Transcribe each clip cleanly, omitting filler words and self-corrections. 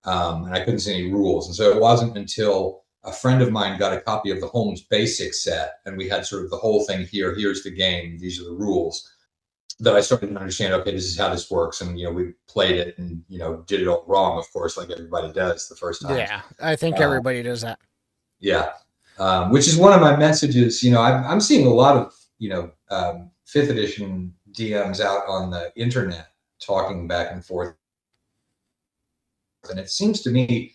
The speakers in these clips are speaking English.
and I couldn't see any rules. And so it wasn't until a friend of mine got a copy of the Holmes Basics set, and we had sort of the whole thing here. Here's the game. These are the rules. That I started to understand. Okay, this is how this works, and we played it, and did it all wrong, of course, like everybody does the first time. Yeah, I think Uh, everybody does that. yeah, which is one of my messages. I'm seeing a lot of fifth edition DMs out on the internet talking back and forth, and it seems to me,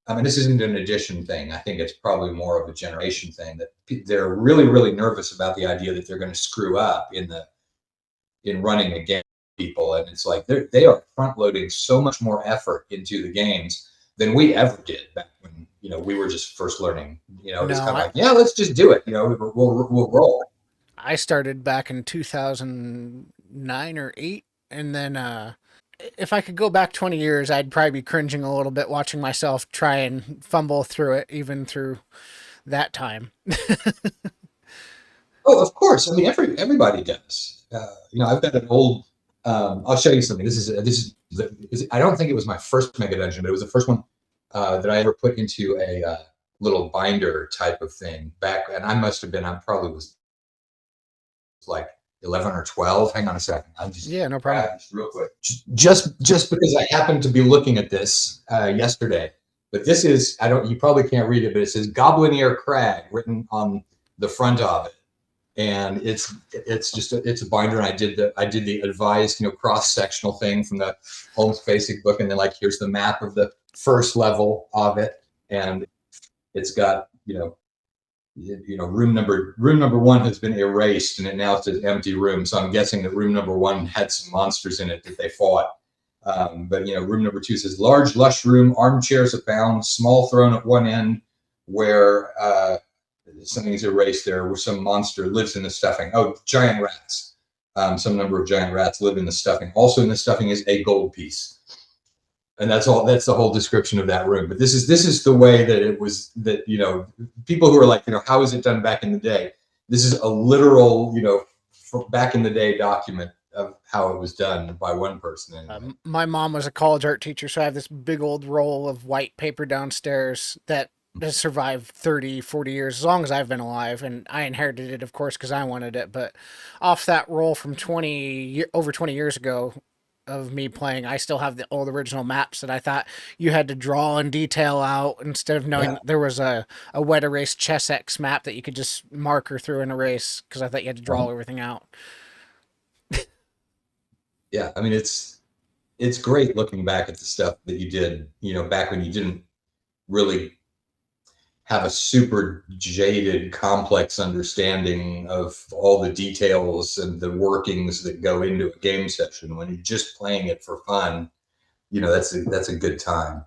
I mean, this isn't an edition thing. I think it's probably more of a generation thing that they're really, really nervous about the idea that they're going to screw up in running a game. People, and it's like they are front loading so much more effort into the games than we ever did back when we were just first learning. It's No, kind of like, yeah, let's just do it. We'll roll. I started back in 2009 or 8, and then if I could go back 20 years, I'd probably be cringing a little bit watching myself try and fumble through it, even through that time. Oh, of course. I mean, everybody does. I've got an old. I'll show you something. I don't think it was my first Mega Dungeon, but it was the first one that I ever put into a little binder type of thing back, and I must have been. I probably was like 11 or 12. Hang on a second. I'm just Yeah, no problem. grab this real quick. Just because I happened to be looking at this yesterday, but this is I don't. You probably can't read it, but it says Goblin Ear Crag written on the front of it, and it's a binder. And I did the advised cross sectional thing from the Holmes Basic book, and then like here's the map of the first level of it, and it's got room number one has been erased, and it now says empty room. So I'm guessing that room number one had some monsters in it that they fought. But room number two says large lush room, armchairs abound, small throne at one end where something's erased there, where some monster lives in the stuffing. Oh, giant rats. Some number of giant rats live in the stuffing. Also in the stuffing is a gold piece. And that's all. That's the whole description of that room. But this is the way that it was. That people who are like, how is it done back in the day? This is a literal, back in the day document of how it was done by one person. Anyway. My mom was a college art teacher, so I have this big old roll of white paper downstairs that has survived 30, 40 years, as long as I've been alive. And I inherited it, of course, because I wanted it. But off that roll from over 20 years ago of me playing, I still have the old original maps that I thought you had to draw and detail out instead of knowing Yeah. that there was a wet erase Chess X map that you could just marker through and erase, because I thought you had to draw Uh-huh. everything out. Yeah. I mean, it's great looking back at the stuff that you did. Back when you didn't really have a super jaded, complex understanding of all the details and the workings that go into a game session. When you're just playing it for fun, that's a good time.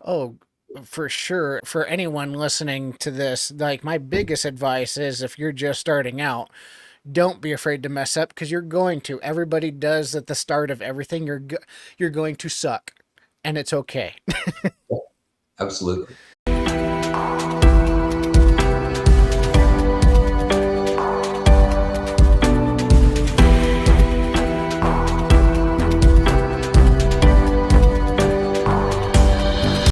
Oh, for sure. For anyone listening to this, like, my biggest advice is, if you're just starting out, don't be afraid to mess up, because you're going to. Everybody does at the start of everything. You're going to suck, and it's okay. Absolutely.